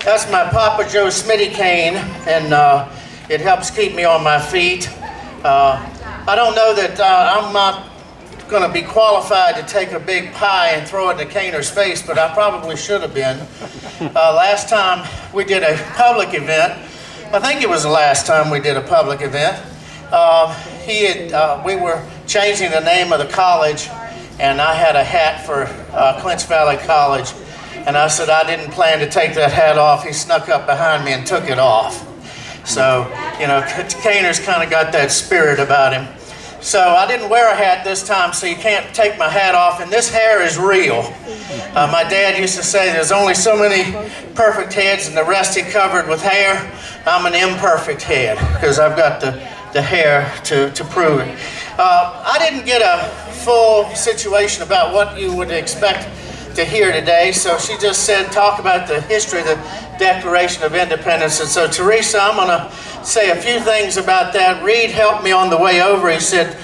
That's my Papa Joe Smitty cane, and it helps keep me on my feet. I don't know that I'm not going to be qualified to take a big pie and throw it in the caner's face, but I probably should have been. Last time we did a public event, I think it was the last time we did a public event, we were changing the name of the college, and I had a hat for Clinch Valley College, and I said I didn't plan to take that hat off. He snuck up behind me and took it off. So, you know, Caner's kind of got that spirit about him. So I didn't wear a hat this time, so you can't take my hat off, and this hair is real. My dad used to say there's only so many perfect heads and the rest he covered with hair. I'm an imperfect head because I've got the hair to prove it. I didn't get a full situation about what you would expect to hear today, so she just said talk about the history of the Declaration of Independence. And so Teresa, I'm going to say a few things about that. Reed helped me on the way over. I said,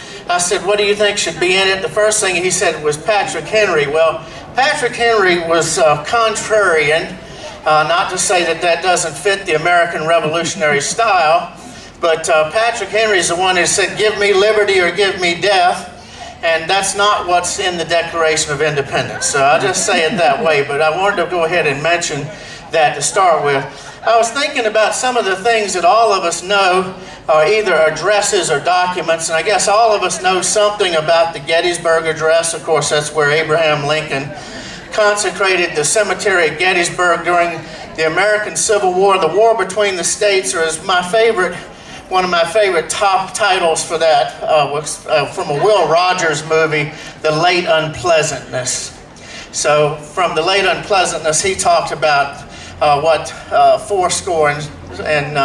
what do you think should be in it? The first thing he said was Patrick Henry. Well, Patrick Henry was contrarian, not to say that that doesn't fit the American revolutionary style, but Patrick Henry is the one who said, give me liberty or give me death. And that's not what's in the Declaration of Independence. So I'll just say it that way, but I wanted to go ahead and mention that to start with. I was thinking about some of the things that all of us know are either addresses or documents, and I guess all of us know something about the Gettysburg Address. Of course, that's where Abraham Lincoln consecrated the cemetery at Gettysburg during the American Civil War. The war between the states is one of my favorite top titles for that was from a Will Rogers movie, The Late Unpleasantness. So from The Late Unpleasantness, he talked about what fourscore and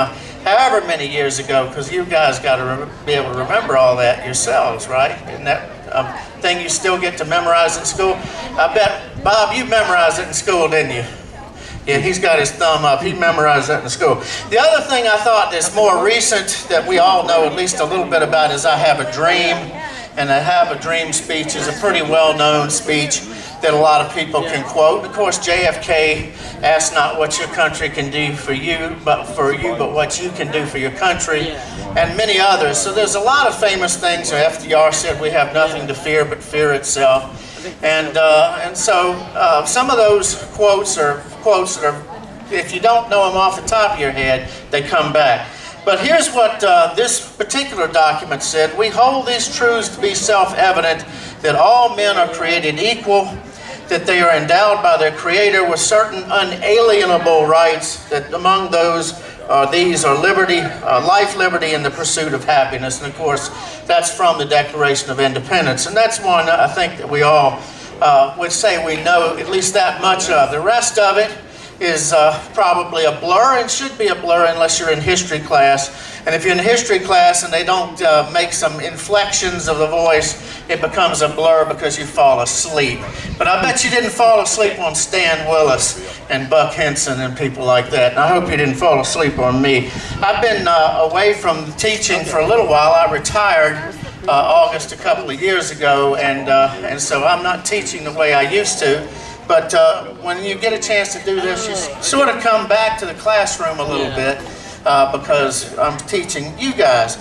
however many years ago, because you guys got to be able to remember all that yourselves, right? Isn't that thing you still get to memorize in school? I bet, Bob, you memorized it in school, didn't you? Yeah, he's got his thumb up. He memorized that in school. The other thing I thought is more recent that we all know at least a little bit about is I Have a Dream. And I Have a Dream speech is a pretty well-known speech that a lot of people can quote. Of course, JFK asked not what your country can do for you, but what you can do for your country, and many others. So there's a lot of famous things. FDR said we have nothing to fear but fear itself. And so some of those quotes are quotes that are, if you don't know them off the top of your head, they come back. But here's what this particular document said. We hold these truths to be self-evident, that all men are created equal, that they are endowed by their Creator with certain unalienable rights, that among those these are liberty, life, liberty, and the pursuit of happiness. And of course, that's from the Declaration of Independence. And that's one I think that we all would say we know at least that much of. The rest of it is probably a blur, and should be a blur unless you're in history class. And if you're in history class and they don't make some inflections of the voice, it becomes a blur because you fall asleep. But I bet you didn't fall asleep on Stan Willis and Buck Henson and people like that. And I hope you didn't fall asleep on me. I've been away from teaching for a little while. I retired August a couple of years ago, and so I'm not teaching the way I used to. But when you get a chance to do this, you sort of come back to the classroom a little bit because I'm teaching you guys.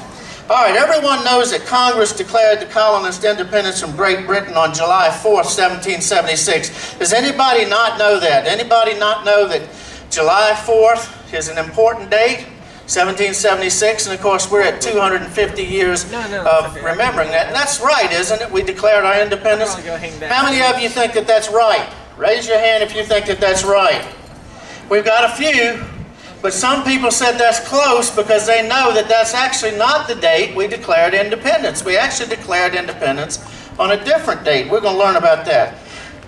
All right, everyone knows that Congress declared the colonists independence from Great Britain on July 4th, 1776. Does anybody not know that? Anybody not know that July 4th is an important date? 1776, and of course we're at 250 years of remembering that. And that's right, isn't it? We declared our independence. How many of you think that that's right? Raise your hand if you think that that's right. We've got a few, but some people said that's close because they know that that's actually not the date we declared independence. We actually declared independence on a different date. We're going to learn about that.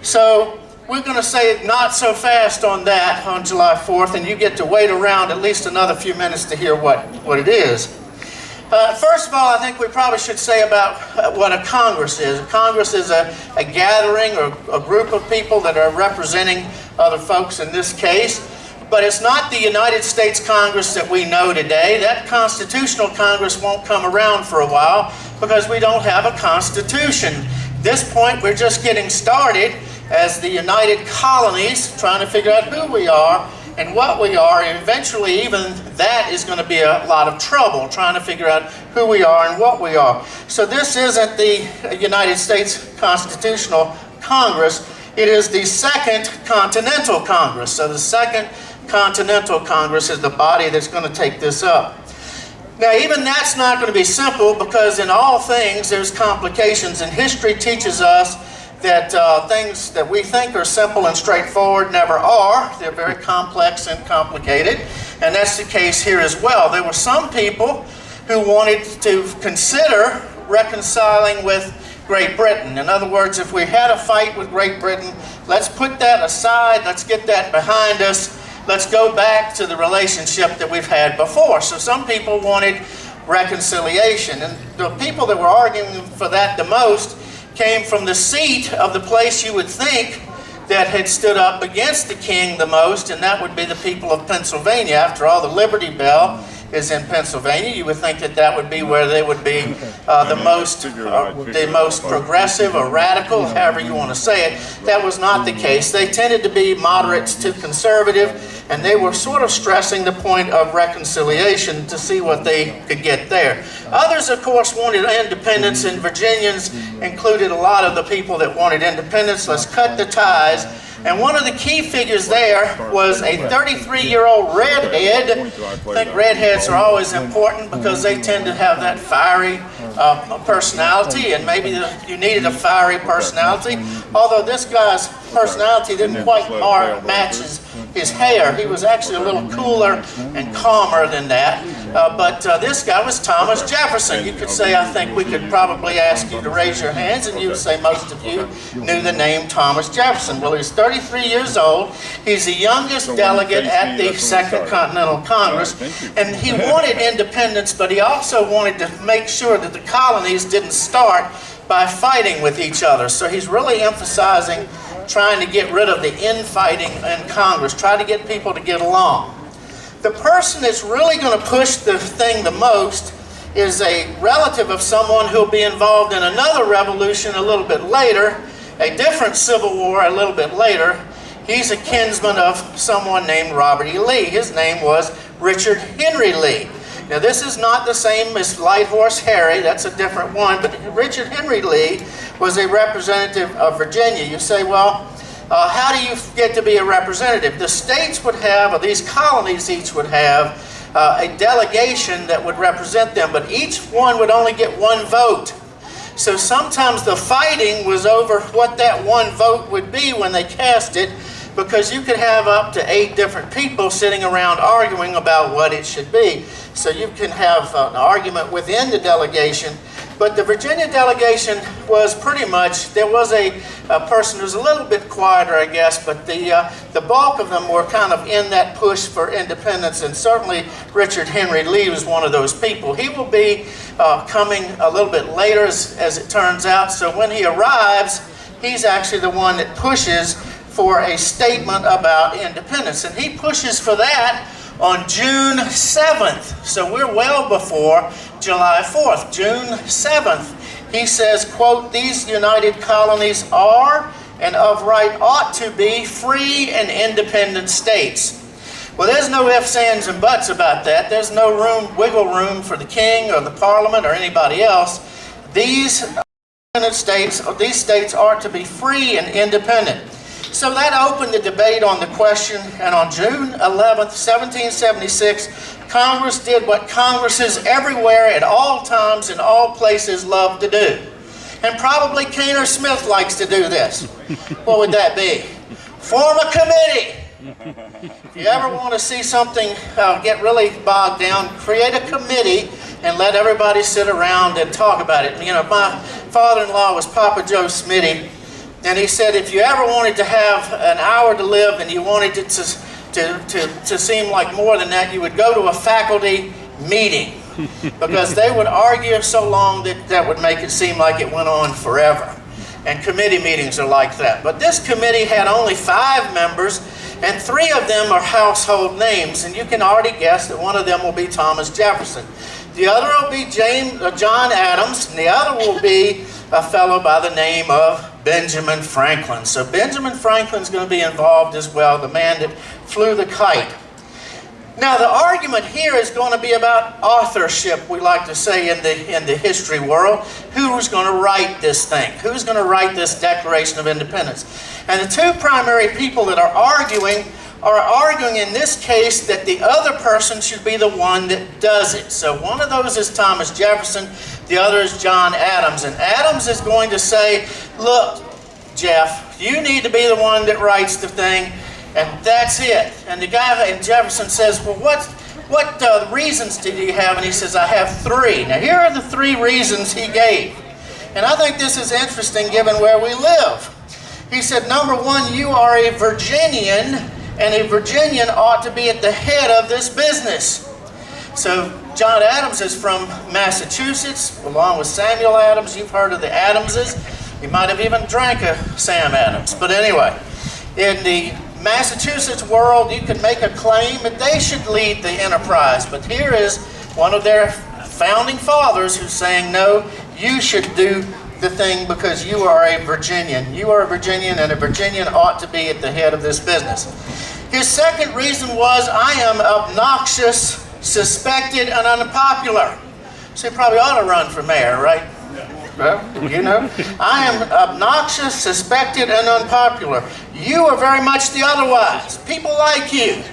So we're going to say not so fast on that on July 4th, and you get to wait around at least another few minutes to hear what it is. First of all, I think we probably should say about what a Congress is. A Congress is a gathering or a group of people that are representing other folks in this case. But it's not the United States Congress that we know today. That constitutional Congress won't come around for a while because we don't have a constitution. At this point, we're just getting started as the United Colonies, trying to figure out who we are and what we are, and eventually even that is going to be a lot of trouble trying to figure out who we are and what we are. So this isn't the United States Constitutional Congress, it is the Second Continental Congress. So the Second Continental Congress is the body that's going to take this up. Now, even that's not going to be simple, because in all things there's complications, and history teaches us that things that we think are simple and straightforward never are. They're very complex and complicated, and that's the case here as well. There were some people who wanted to consider reconciling with Great Britain. In other words, if we had a fight with Great Britain, let's put that aside, let's get that behind us, let's go back to the relationship that we've had before. So some people wanted reconciliation, and the people that were arguing for that the most came from the seat of the place you would think that had stood up against the king the most, and that would be the people of Pennsylvania. After all, the Liberty Bell is in Pennsylvania. You would think that that would be where they would be the most progressive or radical, however you want to say it. That was not the case. They tended to be moderates to conservative, and they were sort of stressing the point of reconciliation to see what they could get there. Others, of course, wanted independence, and Virginians included a lot of the people that wanted independence. Let's cut the ties. And one of the key figures there was a 33-year-old redhead. I think redheads are always important because they tend to have that fiery personality, and maybe you needed a fiery personality. Although this guy's personality didn't quite match his hair. He was actually a little cooler and calmer than that. But this guy was Thomas Jefferson. You could say, I think we could probably ask you to raise your hands, and you would say most of you knew the name Thomas Jefferson. Well, he's 33 years old. He's the youngest delegate at the Second Continental Congress, and he wanted independence, but he also wanted to make sure that the colonies didn't start by fighting with each other. So he's really emphasizing trying to get rid of the infighting in Congress, try to get people to get along. The person that's really going to push the thing the most is a relative of someone who'll be involved in another revolution a little bit later, a different civil war a little bit later. He's a kinsman of someone named Robert E. Lee. His name was Richard Henry Lee. Now, this is not the same as Light Horse Harry, that's a different one, but Richard Henry Lee was a representative of Virginia. You say, well, how do you get to be a representative? The states would have, or these colonies each would have, a delegation that would represent them, but each one would only get one vote. So sometimes the fighting was over what that one vote would be when they cast it, because you could have up to 8 different people sitting around arguing about what it should be. So you can have an argument within the delegation. But the Virginia delegation was pretty much, there was a person who was a little bit quieter, I guess, but the bulk of them were kind of in that push for independence, and certainly Richard Henry Lee was one of those people. He will be coming a little bit later, as it turns out. So when he arrives, he's actually the one that pushes for a statement about independence, and he pushes for that on June 7th. So we're well before July 4th. June 7th, he says, quote, "These united colonies are and of right ought to be free and independent states." Well, there's no ifs, ands, and buts about that. There's no wiggle room for the king or the parliament or anybody else. These states are to be free and independent. So that opened the debate on the question, and on June 11th, 1776, Congress did what Congresses everywhere at all times in all places love to do. And probably Caner Smith likes to do this. What would that be? Form a committee. If you ever want to see something get really bogged down, create a committee and let everybody sit around and talk about it. You know, my father-in-law was Papa Joe Smitty. And he said if you ever wanted to have an hour to live and you wanted it to seem like more than that, you would go to a faculty meeting, because they would argue so long that that would make it seem like it went on forever. And committee meetings are like that. But this committee had only 5 members, and 3 of them are household names, and you can already guess that one of them will be Thomas Jefferson. The other will be John Adams, and the other will be a fellow by the name of Benjamin Franklin. So Benjamin Franklin's going to be involved as well, the man that flew the kite. Now the argument here is going to be about authorship, we like to say in the history world. Who's going to write this thing? Who's going to write this Declaration of Independence? And the two primary people that are arguing in this case that the other person should be the one that does it. So one of those is Thomas Jefferson, the other is John Adams. And Adams is going to say, look, Jeff, you need to be the one that writes the thing, and that's it. And the guy in Jefferson says, well, what reasons did you have? And he says, I have three. Now here are the three reasons he gave. And I think this is interesting given where we live. He said, number one, you are a Virginian, and a Virginian ought to be at the head of this business. So John Adams is from Massachusetts, along with Samuel Adams. You've heard of the Adamses. You might have even drank a Sam Adams. But anyway, in the Massachusetts world, you can make a claim that they should lead the enterprise. But here is one of their founding fathers who's saying, no, you should do the thing because you are a Virginian. You are a Virginian, and a Virginian ought to be at the head of this business. His second reason was, I am obnoxious, suspected, and unpopular. So he probably ought to run for mayor, right? Well, you know, I am obnoxious, suspected, and unpopular. You are very much the otherwise. People like you.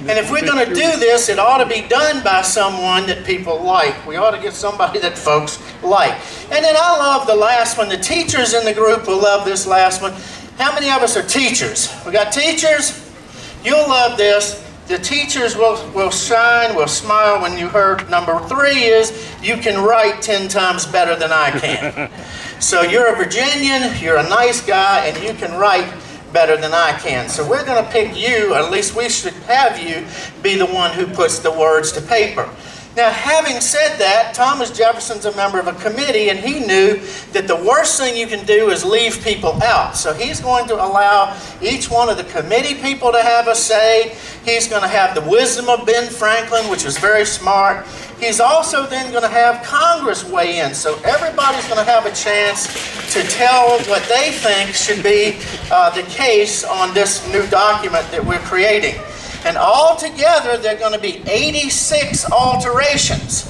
And if we're going to do this, it ought to be done by someone that people like. We ought to get somebody that folks like. And then I love the last one. The teachers in the group will love this last one. How many of us are teachers? We got teachers? You'll love this. The teachers will shine, will smile when you heard number three is, you can write 10 times better than I can. So you're a Virginian, you're a nice guy, and you can write better than I can. So we're going to pick you, or at least we should have you, be the one who puts the words to paper. Now, having said that, Thomas Jefferson's a member of a committee, and he knew that the worst thing you can do is leave people out. So he's going to allow each one of the committee people to have a say. He's going to have the wisdom of Ben Franklin, which is very smart. He's also then going to have Congress weigh in. So everybody's going to have a chance to tell what they think should be the case on this new document that we're creating. And altogether, there are going to be 86 alterations.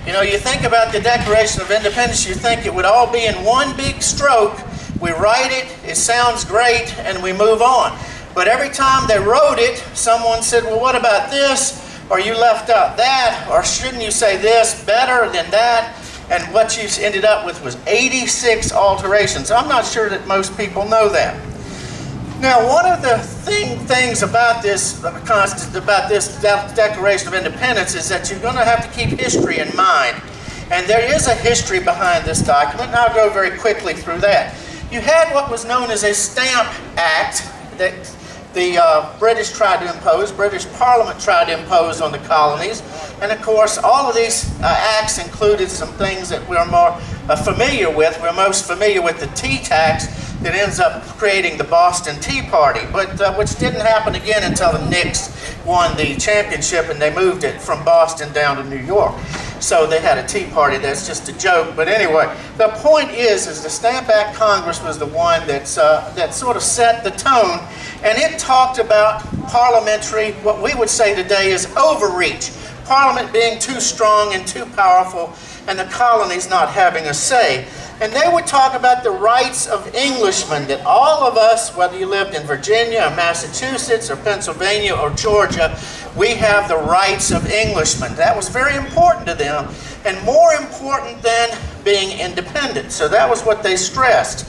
You know, you think about the Declaration of Independence, you think it would all be in one big stroke. We write it, it sounds great, and we move on. But every time they wrote it, someone said, well, what about this? Or you left out that, or shouldn't you say this better than that? And what you ended up with was 86 alterations. I'm not sure that most people know that. Now, one of the things about this Declaration of Independence is that you're going to have to keep history in mind. And there is a history behind this document, and I'll go very quickly through that. You had what was known as a Stamp Act that the British tried to impose, British Parliament tried to impose on the colonies. And of course, all of these acts included some things that we're more familiar with. We're most familiar with the tea tax that ends up creating the Boston Tea Party, but which didn't happen again until the Knicks won the championship and they moved it from Boston down to New York. So they had a tea party. That's just a joke. But anyway, the point is the Stamp Act Congress was the one that sort of set the tone, and it talked about parliamentary, what we would say today is overreach. Parliament being too strong and too powerful, and the colonies not having a say. And they would talk about the rights of Englishmen, that all of us, whether you lived in Virginia or Massachusetts or Pennsylvania or Georgia, we have the rights of Englishmen. That was very important to them, and more important than being independent. So that was what they stressed.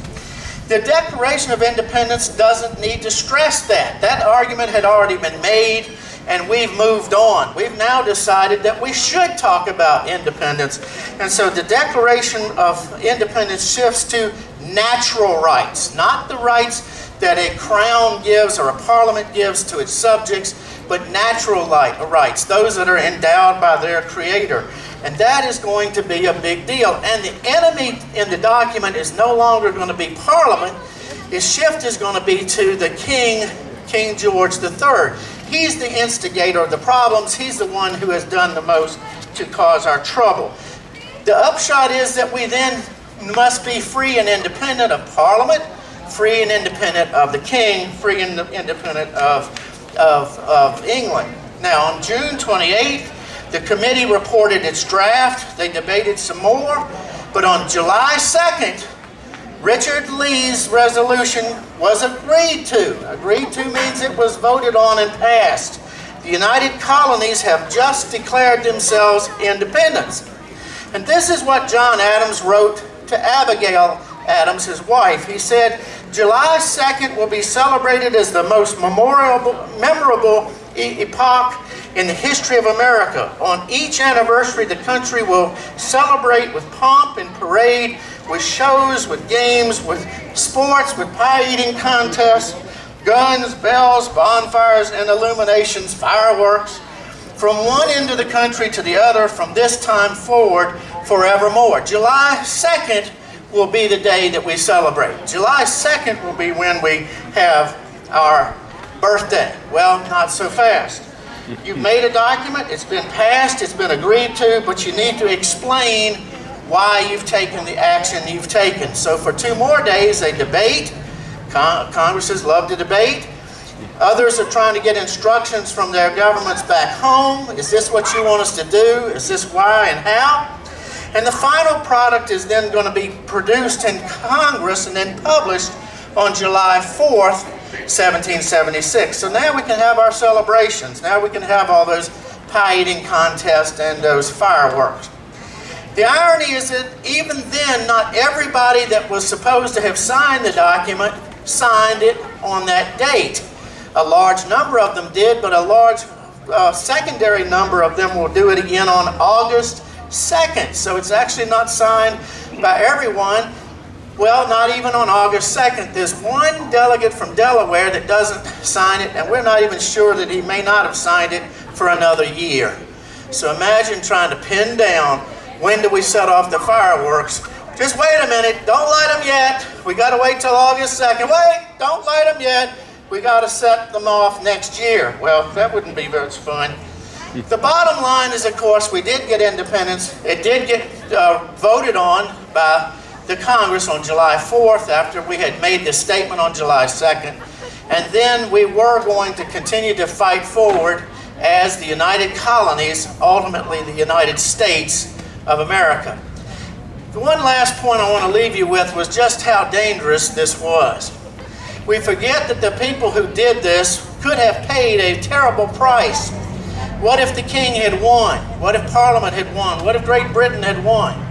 The Declaration of Independence doesn't need to stress that. That argument had already been made, and we've moved on. We've now decided that we should talk about independence. And so the Declaration of Independence shifts to natural rights, not the rights that a crown gives or a parliament gives to its subjects, but natural rights, those that are endowed by their creator. And that is going to be a big deal. And the enemy in the document is no longer going to be Parliament. His shift is going to be to the King, King George III. He's the instigator of the problems. He's the one who has done the most to cause our trouble. The upshot is that we then must be free and independent of Parliament, free and independent of the King, free and independent of England. Now, on June 28th, the committee reported its draft. They debated some more. But on July 2nd, Richard Lee's resolution was agreed to. Agreed to means it was voted on and passed. The United Colonies have just declared themselves independence. And this is what John Adams wrote to Abigail Adams, his wife. He said, July 2nd will be celebrated as the most memorable epoch in the history of America. On each anniversary, the country will celebrate with pomp and parade, with shows, with games, with sports, with pie-eating contests, guns, bells, bonfires, and illuminations, fireworks, from one end of the country to the other, from this time forward, forevermore. July 2nd will be the day that we celebrate. July 2nd will be when we have our birthday. Well, not so fast. You've made a document, it's been passed, it's been agreed to, but you need to explain why you've taken the action you've taken. So for 2 more days, they debate. Congresses love to debate. Others are trying to get instructions from their governments back home. Is this what you want us to do? Is this why and how? And the final product is then going to be produced in Congress and then published on July 4th, 1776. So now we can have our celebrations. Now we can have all those pie-eating contests and those fireworks. The irony is that even then, not everybody that was supposed to have signed the document signed it on that date. A large number of them did, but a large secondary number of them will do it again on August 2nd. So it's actually not signed by everyone. Well, not even on August 2nd. There's one delegate from Delaware that doesn't sign it, and we're not even sure that he may not have signed it for another year. So imagine trying to pin down when do we set off the fireworks. Just wait a minute, don't light them yet. We got to wait till August 2nd. Wait, don't light them yet. We got to set them off next year. Well, that wouldn't be very fun. The bottom line is, of course, we did get independence. It did get voted on by the Congress on July 4th after we had made the statement on July 2nd. And then we were going to continue to fight forward as the United Colonies, ultimately the United States of America. The one last point I want to leave you with was just how dangerous this was. We forget that the people who did this could have paid a terrible price. What if the king had won? What if Parliament had won? What if Great Britain had won?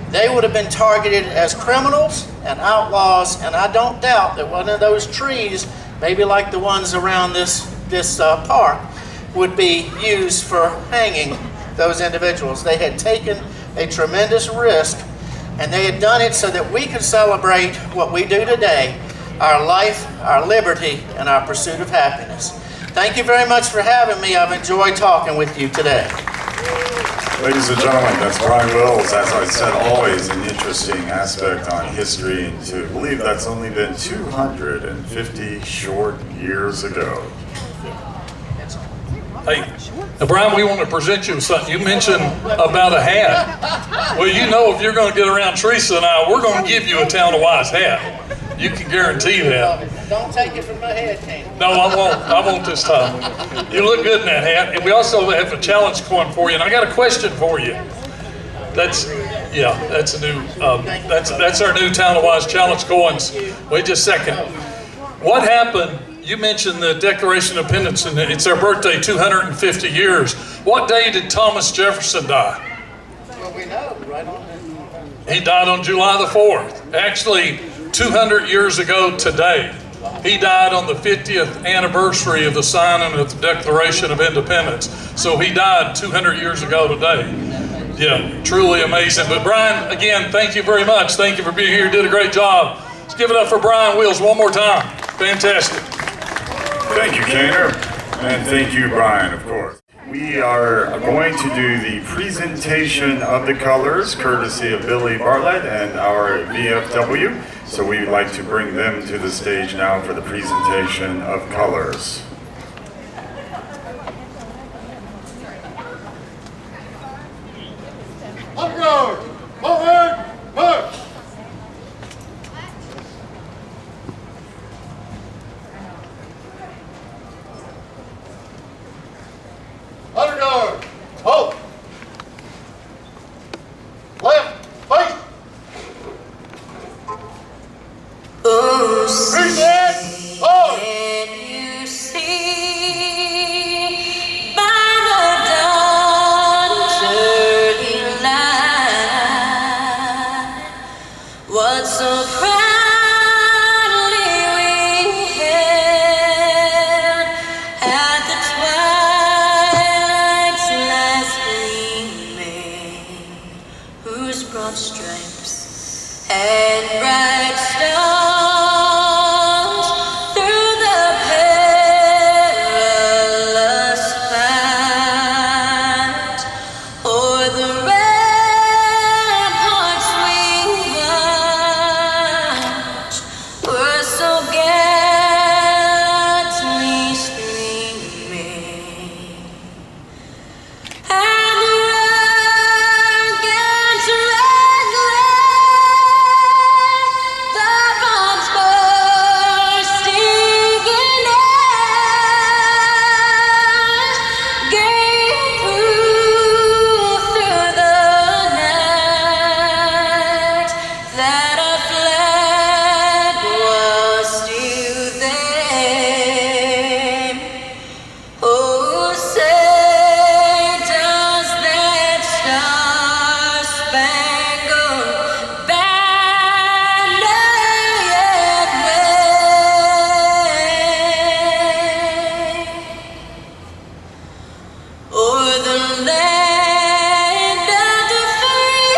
They would have been targeted as criminals and outlaws, and I don't doubt that one of those trees, maybe like the ones around this park, would be used for hanging those individuals. They had taken a tremendous risk, and they had done it so that we could celebrate what we do today, our life, our liberty, and our pursuit of happiness. Thank you very much for having me. I've enjoyed talking with you today. Ladies and gentlemen, that's Brian Wills. As I said, always an interesting aspect on history, and to believe that's only been 250 short years ago. Hey, now Brian, we want to present you with something. You mentioned about a hat. Well, you know, if you're going to get around Teresa and I, we're going to give you a Town of Wise hat. You can guarantee that. Don't take it from my head, King. No, I won't. I won't this time. You look good in that hat. And we also have a challenge coin for you. And I got a question for you. That's a new. That's our new Town of Wise challenge coins. Wait just a second. What happened? You mentioned the Declaration of Independence, and it's their birthday, 250 years. What day did Thomas Jefferson die? Well, we know, right on. He died on July the 4th. Actually, 200 years ago today. He died on the 50th anniversary of the signing of the Declaration of Independence. So he died 200 years ago today. Yeah, truly amazing. But Brian, again, thank you very much. Thank you for being here. You did a great job. Let's give it up for Brian Wills one more time. Fantastic. Thank you, Kaner. And thank you, Brian, of course. We are going to do the presentation of the colors, courtesy of Billy Bartlett and our VFW. So we'd like to bring them to the stage now for the presentation of colors. Upward, forward, march! Reset. Hold. Can you see by the dawn's early light what so proudly we hailed at the twilight's last gleaming, whose broad stripes and bright stars through the perilous fight o'er the ramparts we watched were so gallantly streaming. And the rugged red glare, the bombs bursting in air, gave proof through the night that our flag was still there. Oh, say does that star-spangled banner yet wave o'er the land of the free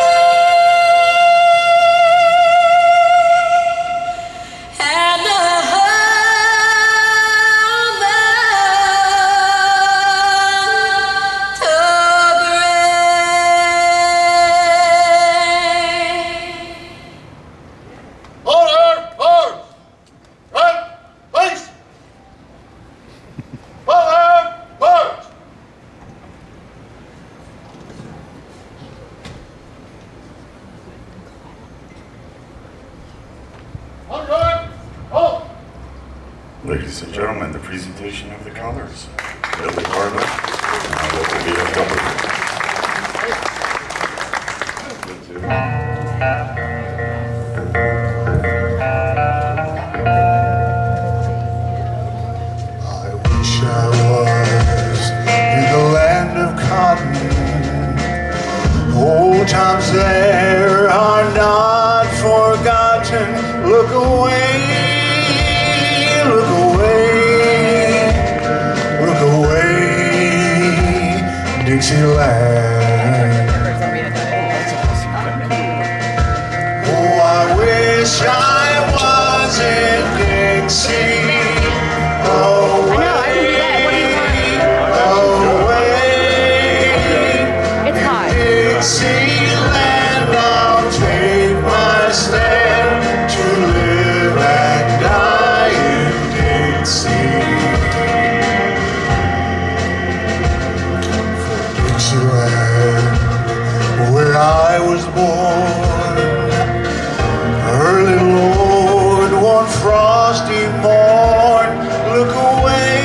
and the home of the brave? Order. Hold. Right. Place. Forward. March. Order. Hold. Ladies and gentlemen, the presentation of the colors. Billy Bartlett, local VFW. I wish I was in the land of cotton. Old times there are not forgotten. Look away, look away, look away, Dixieland. Oh, I wish I was in Dixie. Oh, I know, I can do that. What do you want? away, It's hot. Dixieland, I'll take my stand to live and die in Dixie. For Dixieland, where I was born, early Lord, one frosty morn, look away,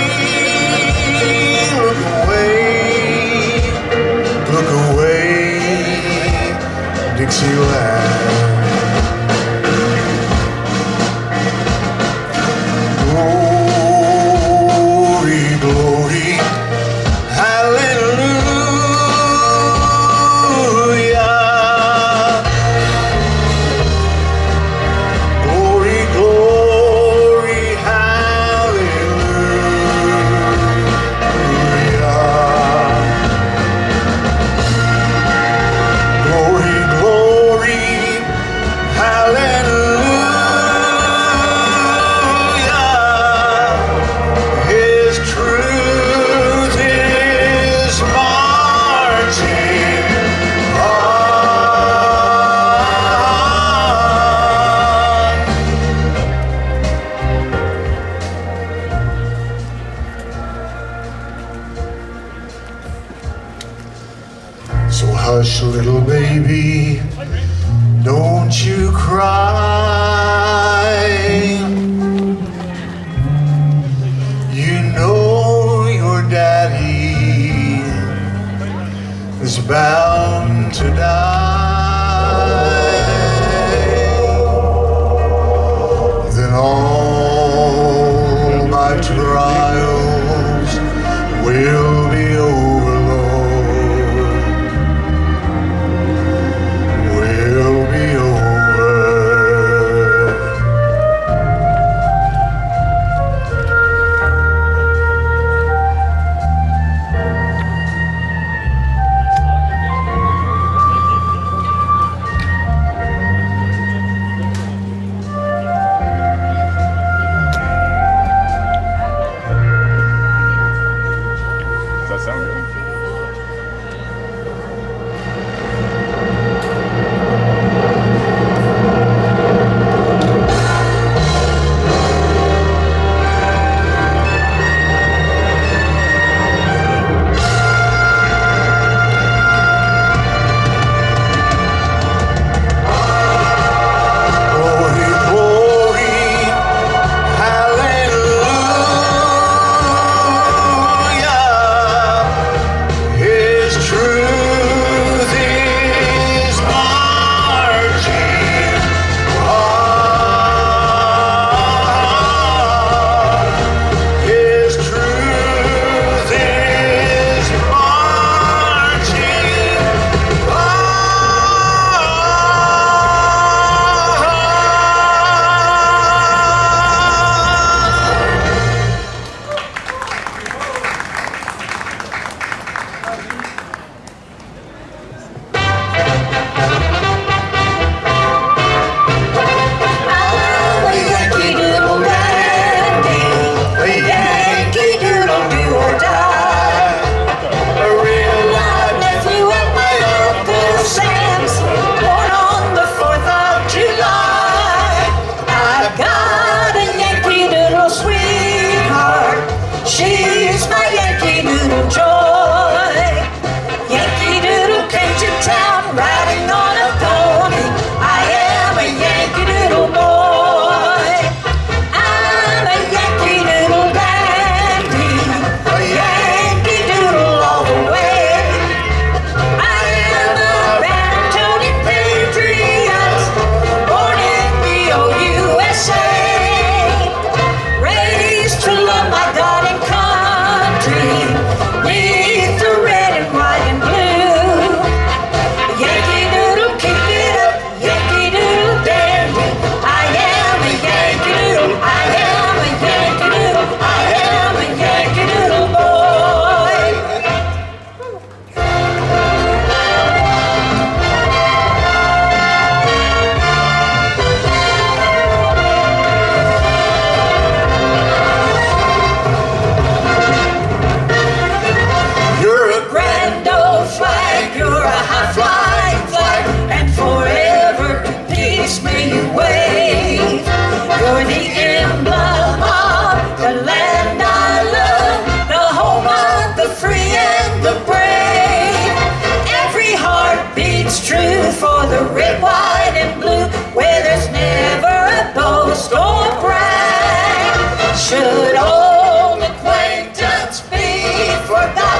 look away, look away, Dixieland. Glory, glory, hallelujah. Glory, glory, hallelujah. Glory, glory, hallelujah. His truth is marching on. So hush, little baby, don't you cry. You know your daddy is bound to die. Then all Should old acquaintance be forgot,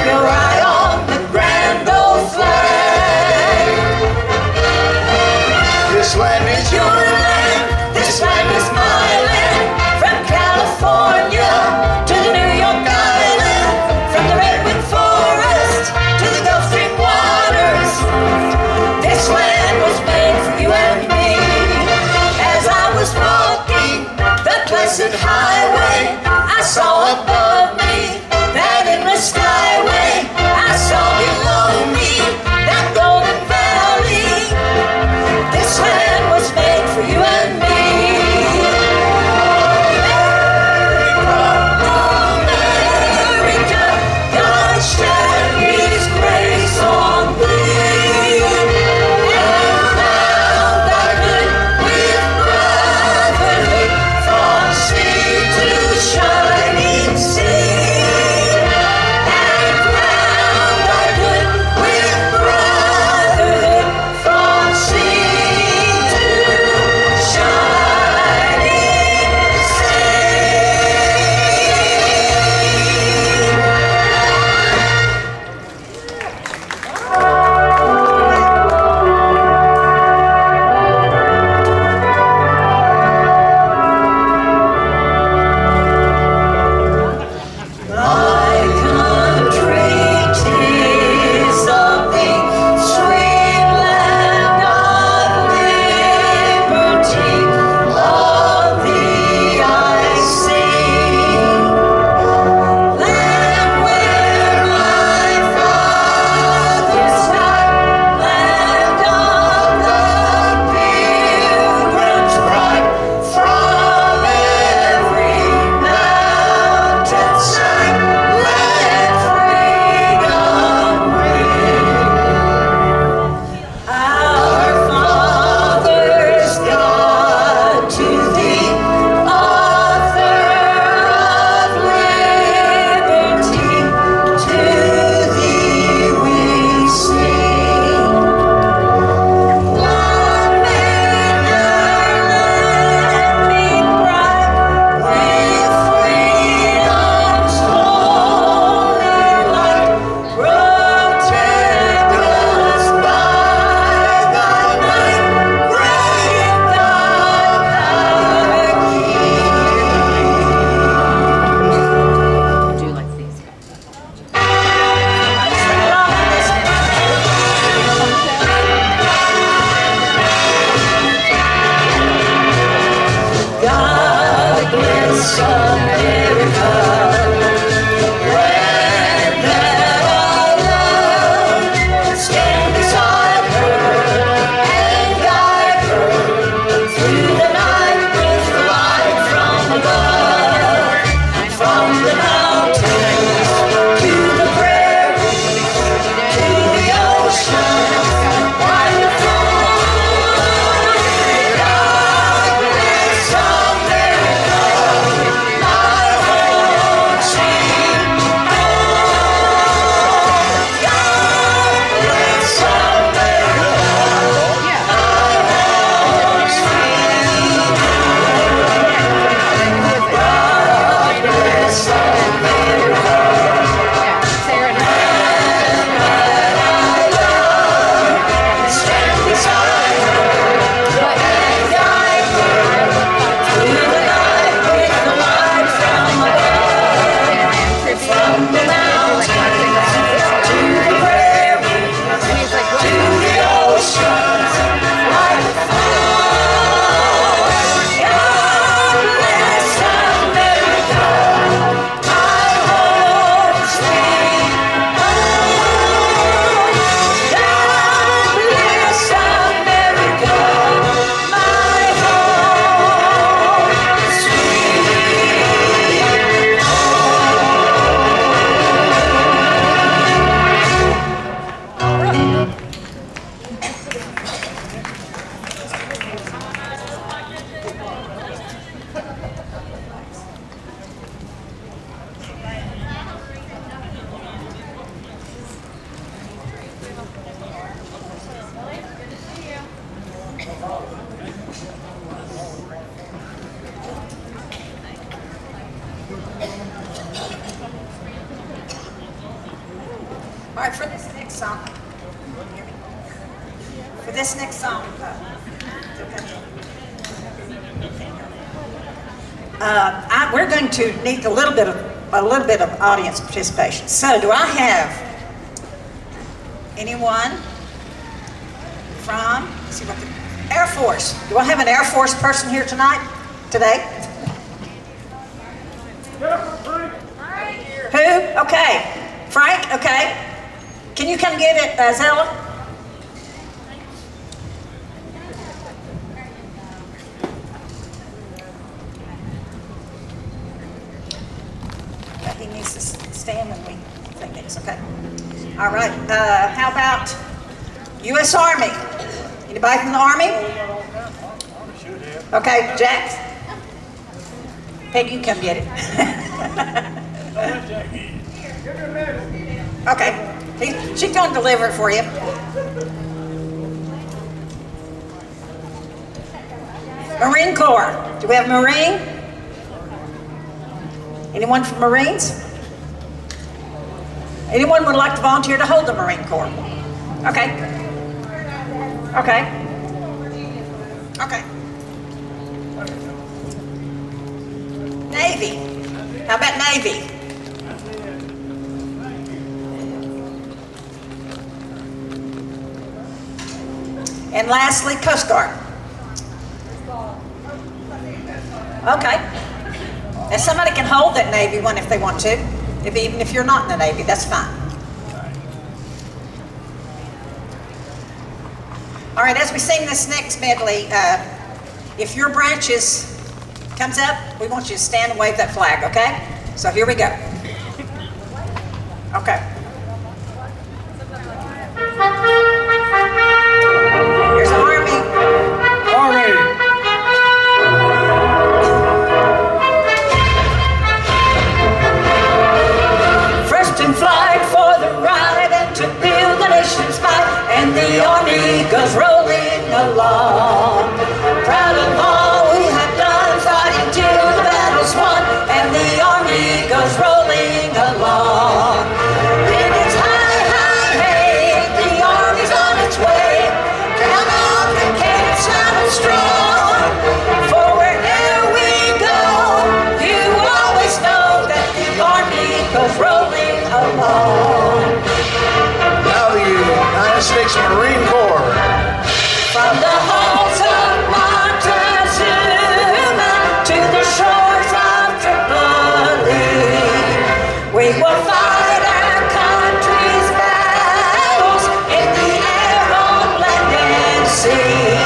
you're right on the grand old flag. This land is your land, this land is my land. From California to the New York Island, from the Redwood Forest to the Gulf Stream waters, this land was made for you and me. As I was walking the blessed highway, I saw above me that endless skyway. I saw below me that golden valley. This land was made for you and me. America, God shed His grace on thee, and found thy good with brotherhood from sea to shining sea, and found thy good with brotherhood from sea to shining sea. My country, 'tis of thee, sweet land of liberty, of thee I sing. Land where my fathers died, land of the Pilgrim's pride, from every mountainside, let freedom ring. Our fathers, God, to thee, author of liberty, to thee we sing. Long may our land be bright with freedom's holy light. Protect us by thy might, great God, our King. Do like these guys. God bless America, land that I love. Stand beside her and guide her through the night with light from above. From the mountains to the prairies to the ocean, wonderful. God bless America, my song? For this next song, we're going to need a little bit of audience participation. So, do I have anyone from? Let's see what the Air Force? Do I have an Air Force person here today? Who? Okay, Frank. Okay, can you come get it, Zella? He needs to stand when we think this, okay? All right, how about U.S. Army? Anybody from the Army? Okay, Jack. Peggy, you come get it. Okay, she's going to deliver it for you. Marine Corps. Do we have a Marine? Anyone from Marines? Anyone would like to volunteer to hold the Marine Corps? Okay. Okay. Okay. Navy. How about Navy? And lastly, Coast Guard. Okay. And somebody can hold that Navy one if they want to. Even if you're not in the Navy, that's fine. All right, as we sing this next medley, if your branches comes up, we want you to stand and wave that flag, okay? So here we go. Okay. Here's Army. Army. First in flight for the ride and to build the nation's might, and the Army goes rolling along. Proud of all we have done, fighting till the battle's won, and the Army goes rolling along. In its high, high hay, the Army's on its way. Count on the cannons loud and strong. For wherever we go, you always know that the Army goes rolling along. Now the United States Marine Corps. From the halls of Montezuma to the shores of Tripoli, we will fight our country's battles in the air, on land and sea.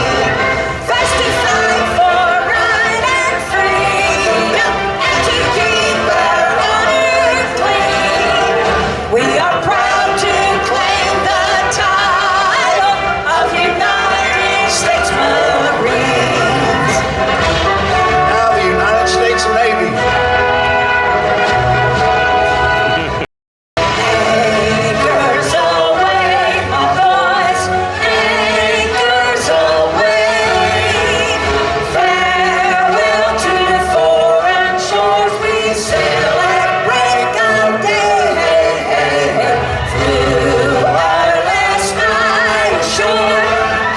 First to fight for right and freedom, and to keep our honor clean. We are proud to claim the title of United States Marines. Now the United States Navy. Anchors aweigh, my boys, anchors aweigh. Farewell to the foreign shores, we sail at break of day. Through our last night ashore,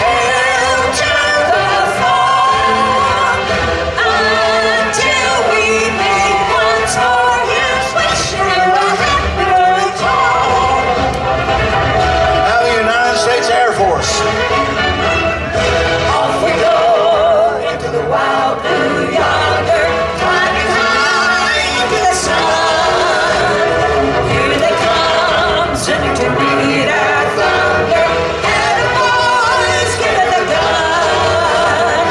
hail to the fog. Until we meet once more, here's wishing you a happy return. Now the United States Air Force. Off we go into the wild blue yonder, climbing high into the sun. Here they come, sending to meet our thunder, and the boys give it the gun.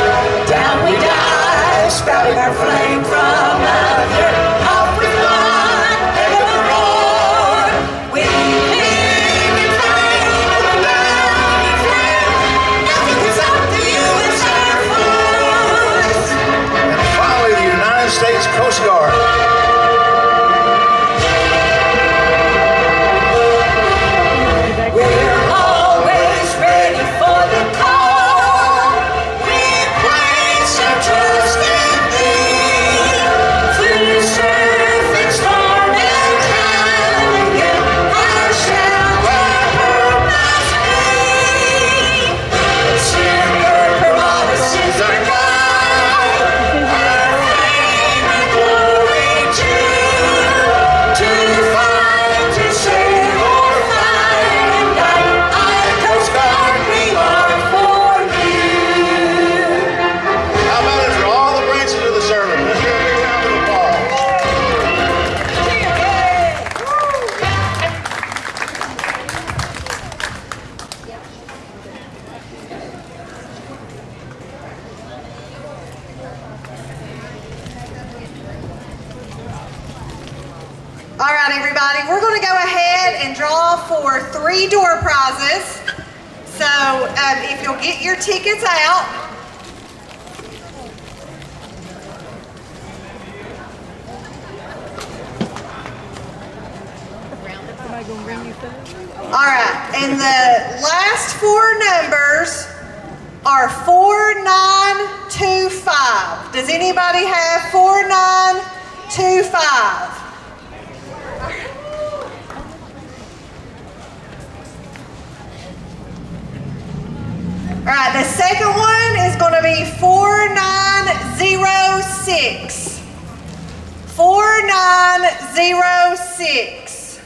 Down we dive, spouting our flame from under. Off we fly, head of the roar. We live in flame, in the burning flame. Nothing can stop the U.S. Air Force. And finally the United States Coast Guard. We're always ready for the call. We place our trust in Thee. All right, everybody, we're going to go ahead and draw for 3 door prizes. So if you'll get your tickets out. All right, and the last 4 numbers are 4925. Does anybody have 4925? All right, the second one is going to be 4906. 4906.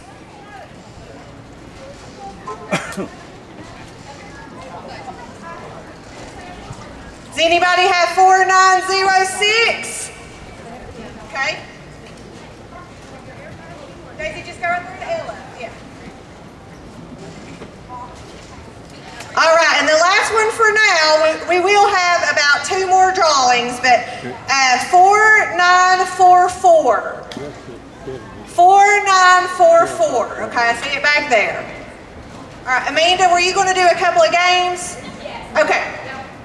Does anybody have 4906? Okay. Daisy, just go right through the Ella. Yeah. All right, and the last one for now, we will have about 2 more drawings, but 4944. 4944. Okay, I see it back there. All right, Amanda, were you going to do a couple of games? Okay.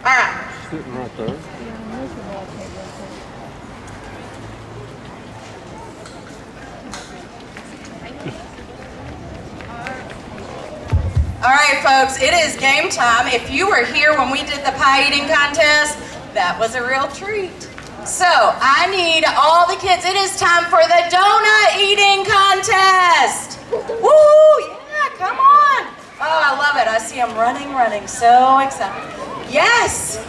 All right. Sitting right there. All right, folks, it is game time. If you were here when we did the pie eating contest, that was a real treat. So I need all the kids. It is time for the donut eating contest. Woo! Yeah, come on. Oh, I love it. I see them running, so excited. Yes.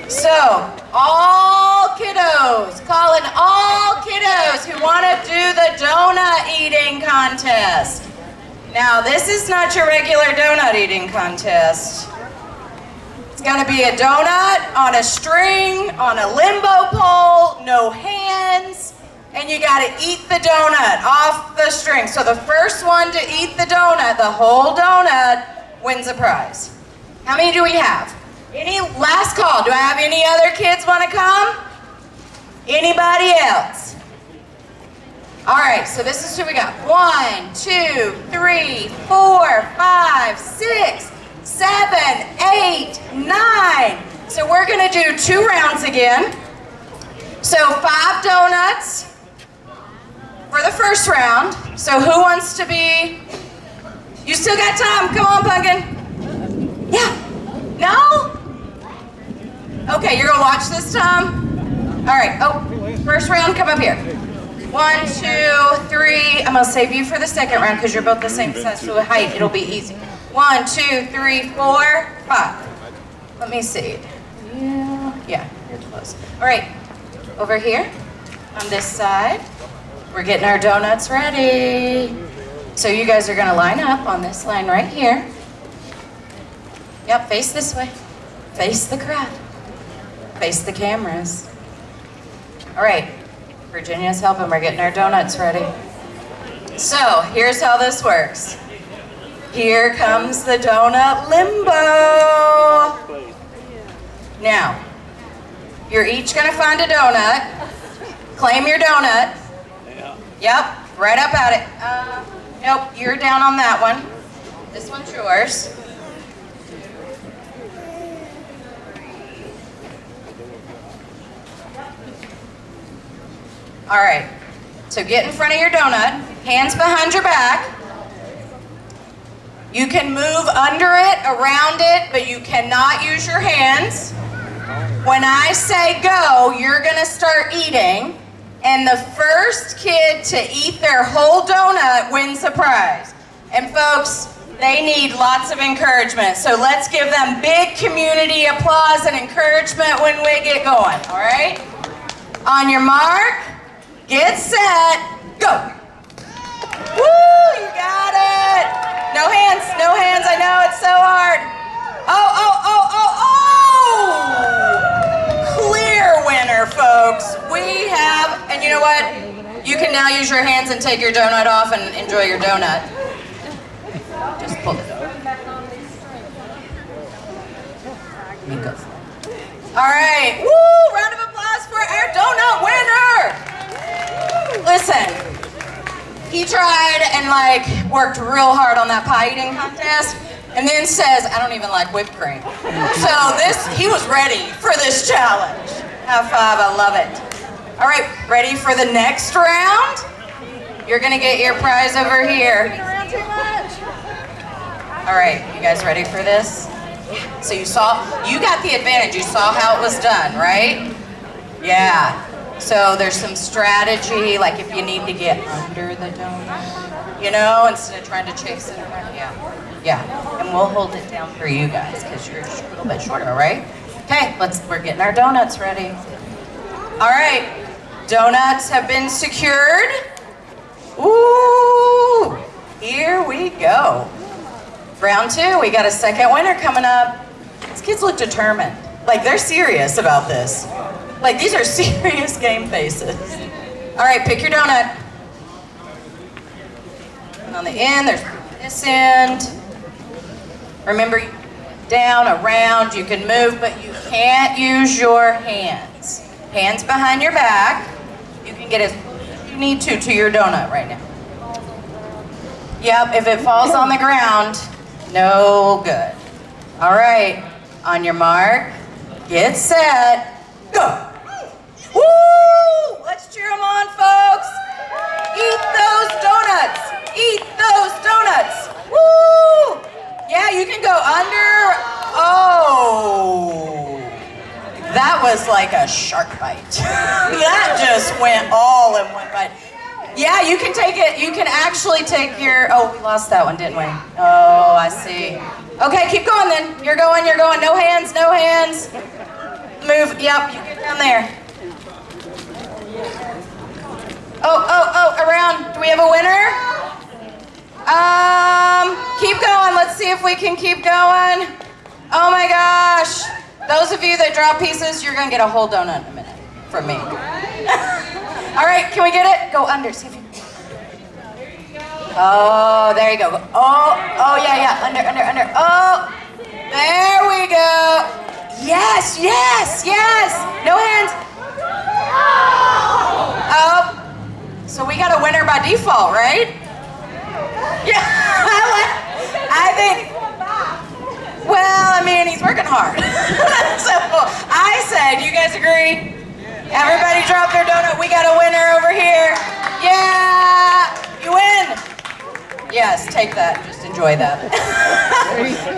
So all kiddos, calling all kiddos who want to do the donut eating contest. Now, this is not your regular donut eating contest. It's gonna be a donut on a string, on a limbo pole, no hands, and you gotta eat the donut off the string. So the first one to eat the donut, the whole donut, wins a prize. How many do we have? Any last call? Do I have any other kids wanna come? Anybody else? All right, so this is who we got. 1, 2, 3, 4, 5, 6, 7, 8, 9. So we're gonna do 2 rounds again. So 5 donuts for the first round. So who wants to be, you still got time, come on, Pumpkin. Yeah, no? Okay, you're gonna watch this time? All right, oh, first round, come up here. 1, 2, 3. I'm gonna save you for the second round because you're both the same size, so height, it'll be easy. 1, 2, 3, 4, 5. Let me see. Yeah, you're close. All right, over here on this side, we're getting our donuts ready. So you guys are gonna line up on this line right here. Yep, face this way. Face the crowd. Face the cameras. All right. Virginia's helping, we're getting our donuts ready. So, here's how this works. Here comes the donut limbo. Now, you're each gonna find a donut, claim your donut. Yep, right up at it. Nope, you're down on that one. This one's yours. All right, so get in front of your donut, hands behind your back. You can move under it, around it, but you cannot use your hands. When I say go, you're gonna start eating, and the first kid to eat their whole donut wins a prize. And folks, they need lots of encouragement, so let's give them big community applause and encouragement when we get going, all right? On your mark, get set, go. Woo, you got it. No hands, I know it's so hard. Oh. Clear winner, folks. We have, and you know what? You can now use your hands and take your donut off and enjoy your donut. Just pull it. It goes. All right, woo, round of applause for our donut winner. Listen, and like worked real hard on that pie eating contest, and then says, I don't even like whipped cream. So he was ready for this challenge. High five, I love it. All right, ready for the next round? You're gonna get your prize over here. All right, you guys ready for this? So you got the advantage. You saw how it was done, right? Yeah. So there's some strategy, like if you need to get under the donut, you know, instead of trying to chase it around. Yeah. And we'll hold it down for you guys because you're just a little bit shorter, right? Okay, we're getting our donuts ready. All right, donuts have been secured. Ooh, here we go. Round 2, we got a second winner coming up. These kids look determined. Like they're serious about this. Like these are serious game faces. All right, pick your donut. And on the end, there's this end. Remember, down, around, you can move, but you can't use your hands. Hands behind your back. You can get as you need to your donut right now. Yep, if it falls on the ground, no good. All right, on your mark, get set, go. Woo! Let's cheer them on, folks. Eat those donuts. Eat those donuts. Woo! Yeah, you can go under. Oh, that was like a shark bite. That just went all in one bite. Yeah, you can take it. You can actually take your. Oh, we lost that one, didn't we? Oh, I see. Okay, keep going then. You're going. No hands. No hands. Move. Yep. You get down there. Oh, around. Do we have a winner? Keep going. Let's see if we can keep going. Oh my gosh. Those of you that drop pieces, you're gonna get a whole donut in a minute from me. All right, can we get it? Go under. See if you. Oh, there you go. Oh, yeah. Under. Oh, there we go. Yes. No hands. Oh. So we got a winner by default, right? Yeah, I think, well, I mean, he's working hard. So I said, you guys agree? Everybody drop their donut. We got a winner over here. Yeah, you win. Yes, take that. Just enjoy that.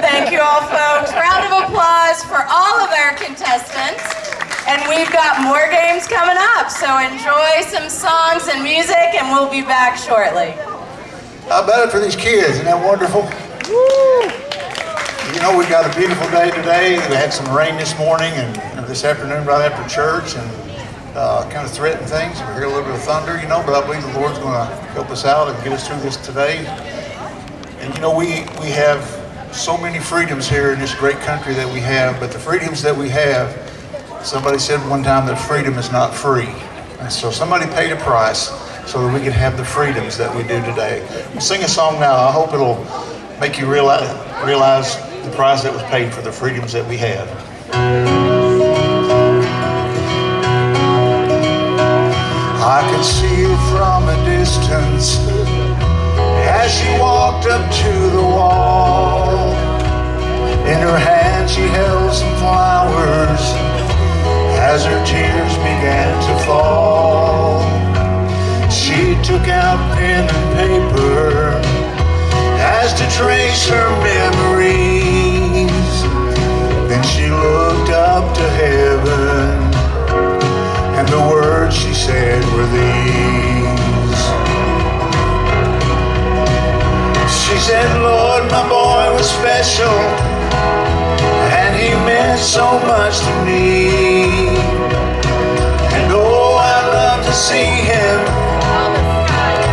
Thank you all, folks. Round of applause for all of our contestants. And we've got more games coming up, so enjoy some songs and music, and we'll be back shortly. How about it for these kids? Isn't that wonderful? Woo! You know, we've got a beautiful day today. We had some rain this morning and this afternoon right after church, and kind of threatened things. We hear a little bit of thunder, you know, but I believe the Lord's going to help us out and get us through this today. And you know, we have so many freedoms here in this great country that we have, but the freedoms that we have, somebody said one time that freedom is not free. And so somebody paid a price so that we can have the freedoms that we do today. We'll sing a song now. I hope it'll make you realize the price that was paid for the freedoms that we have. I could see her from a distance as she walked up to the wall. In her hand she held some flowers as her tears began to fall. She took out pen and paper as to trace her memories. Then she looked up to heaven, and the words she said were these. She said, Lord, my boy was special, and he meant so much to me. And oh, I'd love to see him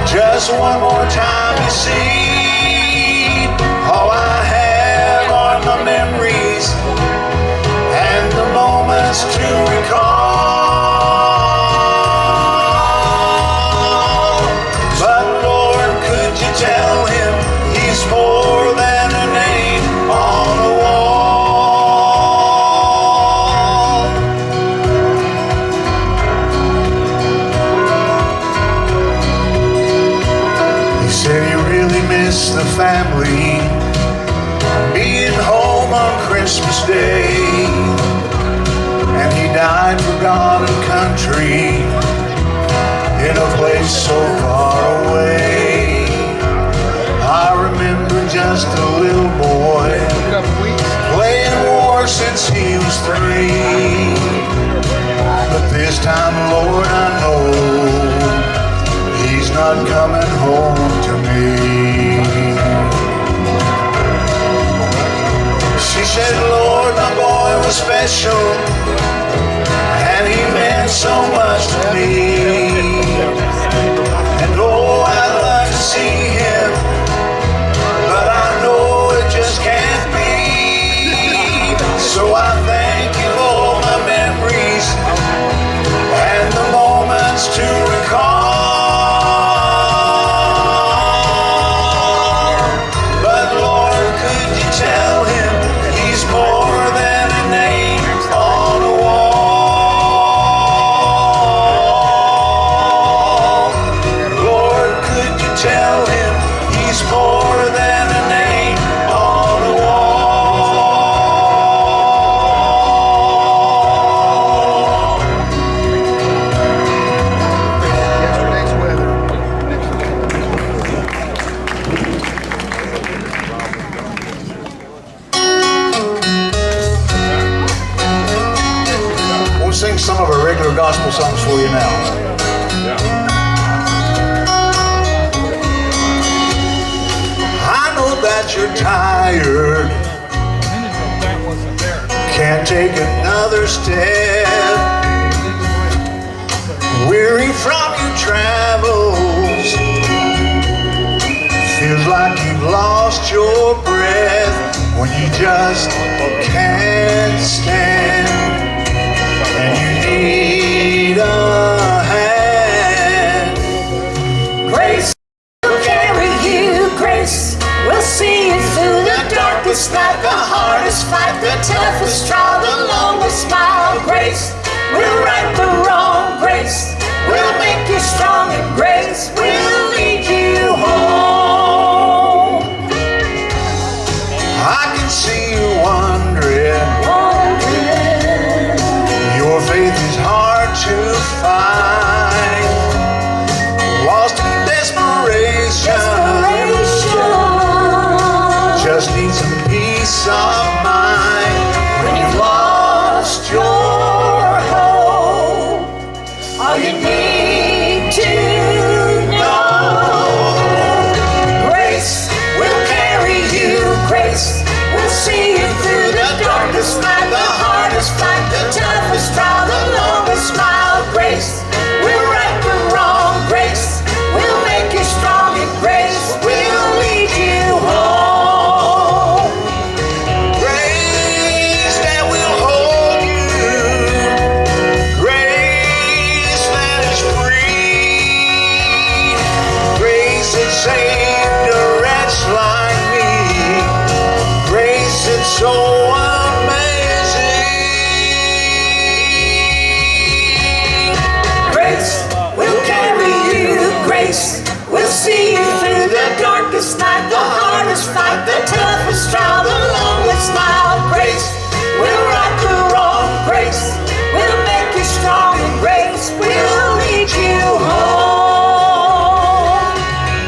just one more time, you see. All I have are my memories and the moments to recall. But Lord, could you tell him he's more than a name on a wall? He said he street in a place so far away. I remember just a little boy playing war since he was 3. But this time, Lord, I know he's not coming home to me. She said, Lord, my boy was special, and he meant so much to me. And oh, I'd like to see him, but I know it just can't be. So I thank you for my memories and the moments to recall. But Lord, could you tell him he's more than a name on a wall? Lord, could you tell him he's more than a name on a wall? We'll sing some of our regular gospel songs for you now. I know that you're tired, can't take another step, weary from your travels, feels like you've lost your breath when you just can't stand, and you need a hand. Grace will carry you, grace will see you through the darkest night, the hardest fight, the toughest trial, the longest smile. Grace will right the wrong, grace will make you strong, and grace will lead you home. I can see you wondering, your faith is hard to find, lost in desperation, just need some peace of mind. When you've lost your hope, all you need to know, grace will carry you, grace will see you through the darkest night, the hardest fight, the toughest trial, the longest smile. Grace will right the wrong, grace will make you strong, and grace will lead you home. Grace that will hold you, grace that is free, grace that saved a wretch like me, grace that's so amazing. Grace will carry you, grace will see you through the darkest night, the hardest fight, the toughest trial, the longest smile. Grace will right the wrong, grace will make you strong, and grace will lead you home.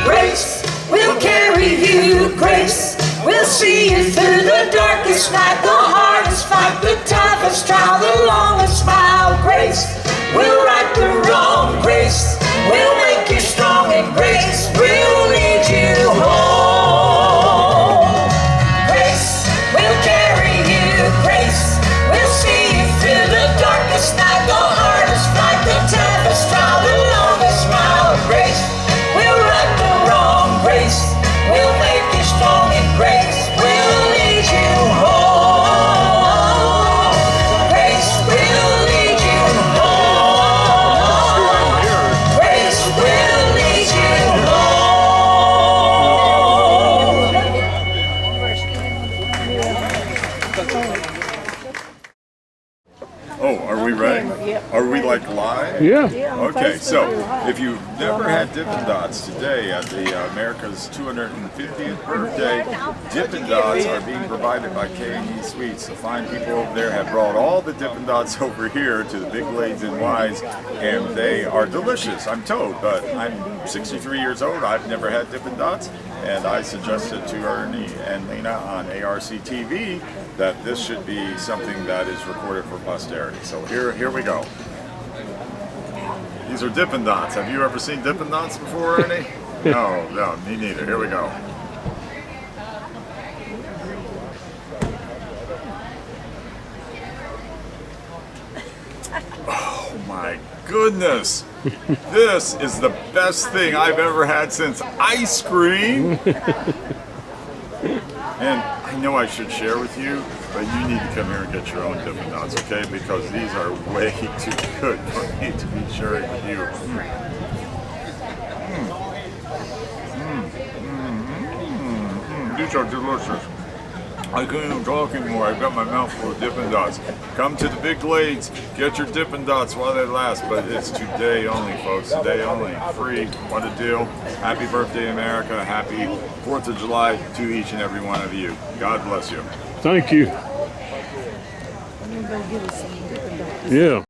Grace will carry you, grace will see you through the darkest night, the hardest fight, the toughest trial, the longest smile. Grace will right the wrong, grace will make you strong, and grace will lead you home. Grace will carry you, grace will see you through the darkest night, the hardest fight, the toughest trial, the longest smile. Grace will right the wrong, grace will make you strong, and grace will lead you home. like live? Yeah. Okay, so if you've never had Dippin Dots today at the America's 250th birthday, Dippin Dots are being provided by K&E Sweets. The fine people over there have brought all the Dippin Dots over here to the Big Glades in Wise, and they are delicious, I'm told. But I'm 63 years old. I've never had Dippin Dots, and I suggested to Ernie and Lena on ARC TV that this should be something that is recorded for posterity. So here we go. These are Dippin Dots. Have you ever seen Dippin Dots before, Ernie? No, me neither. Here we go. Oh my goodness. This is the best thing I've ever had since ice cream. And I know I should share with you, but you need to come here and get your own Dippin Dots, okay? Because these are way too good for me to be sharing with you. These are delicious. I couldn't even talk anymore. I've got my mouth full of Dippin Dots. Come to the Big Glades, get your Dippin Dots while they last, but it's today only, folks. Today only. Free. What a deal. Happy birthday, America. Happy 4th of July to each and every one of you. God bless you. Thank you. Yeah.